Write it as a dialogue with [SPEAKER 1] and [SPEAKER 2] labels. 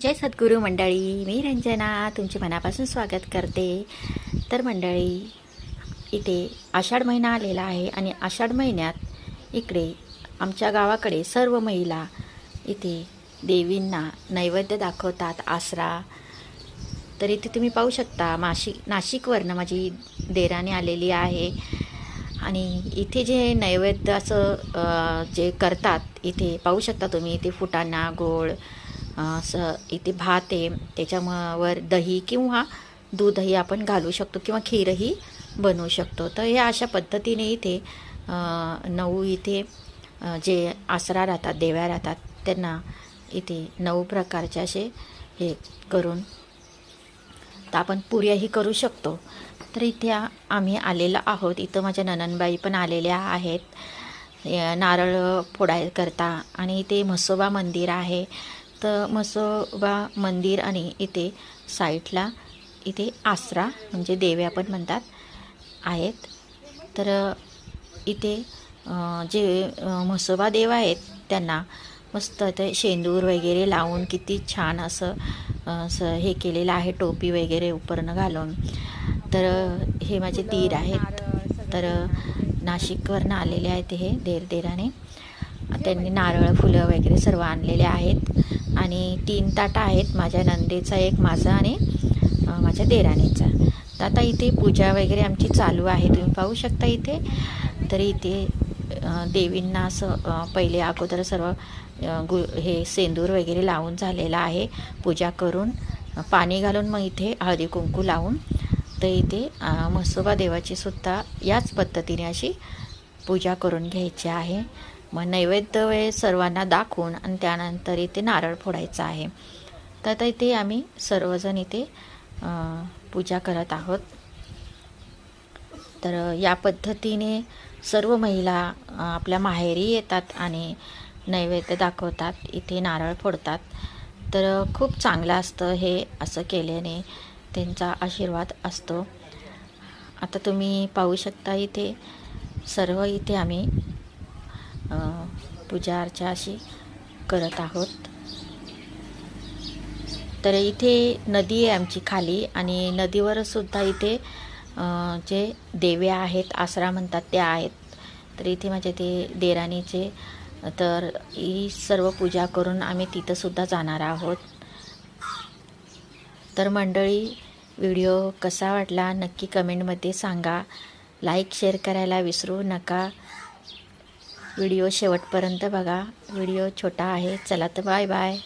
[SPEAKER 1] जय सद्गुरू मंडळी, मी रंजना तुमचे मनापासून स्वागत करते। तर मंडळी, इथे आषाढ महिना आलेला आहे आणि आषाढ महिन्यात इकडे आमच्या गावाकडे सर्व महिला इथे देवींना नैवेद्य दाखवतात, आसरा। तर इथे तुम्ही पाहू शकता, नाशिकवरनं माझी देराणी आलेली आहे आणि इथे जे नैवेद्य असं जे करतात इथे पाहू शकता तुम्ही। इथे फुटाणा, गोळ, इथे भात आहे, त्याच्यावर दही किंवा दूधही आपण घालू शकतो किंवा खीरही बनवू शकतो। तर या अशा पद्धतीने इथे 9 इथे जे आसरा राहतात, देव्या राहतात, त्यांना इथे 9 प्रकारचे असे हे करून तर आपण पुऱ्याही करू शकतो। तर इथे आम्ही आलेलो आहोत। इथं माझ्या ननंदबाई पण आलेल्या आहेत नारळ फोडायकरता आणि इथे म्हसोबा मंदिर आहे। तर म्हसोबा मंदिर आणि इथे साईडला इथे आसरा म्हणजे देव्या पण म्हणतात आहेत। तर इथे जे म्हसोबा देव आहेत त्यांना मस्त ते शेंदूर वगैरे लावून किती छान असं हे केलेलं आहे, टोपी वगैरे उपरनं घालून। तर हे माझे दीर आहेत, तर नाशिकवरनं आलेले आहेत हे देराने। त्यांनी नारळ फुलं वगैरे सर्व आणलेले आहेत आणि 3 ताटा आहेत, माझ्या नंदेचा एक, माझा आणि माझ्या देराणीचा। तर आता इथे पूजा वगैरे आमची चालू आहे, तुम्ही पाहू शकता इथे। तर इथे देवींना असं पहिले अगोदर सर्व हे सेंदूर वगैरे लावून झालेलं आहे, पूजा करून पाणी घालून मग इथे हळदी कुंकू लावून तर इथे म्हसोबा देवाची सुद्धा याच पद्धतीने अशी पूजा करून घ्यायची आहे। मग नैवेद्य सर्वांना दाखवून आणि त्यानंतर इथे नारळ फोडायचा आहे। तर आता इथे आम्ही सर्वजण इथे पूजा करत आहोत। तर या पद्धतीने सर्व महिला आपल्या माहेरी येतात आणि नैवेद्य दाखवतात, इथे नारळ फोडतात। तर खूप चांगलं असतं हे असं केल्याने, त्यांचा आशीर्वाद असतो। आता तुम्ही पाहू शकता इथे सर्व इथे आम्ही पूजा अर्चा अशी करत आहोत। तर इथे नदी आहे आमची खाली आणि नदीवर सुद्धा इथे जे देव्या आहेत, आसरा म्हणतात त्या आहेत। तर इथे माझे ते देराणीचे, तर ही सर्व पूजा करून आम्ही तिथं सुद्धा जाणार आहोत। तर मंडळी, व्हिडिओ कसा वाटला नक्की कमेंटमध्ये सांगा, लाईक शेअर करायला विसरू नका। व्हिडिओ शेवटपर्यंत बघा, व्हिडिओ छोटा आहे। चला तर बाय बाय।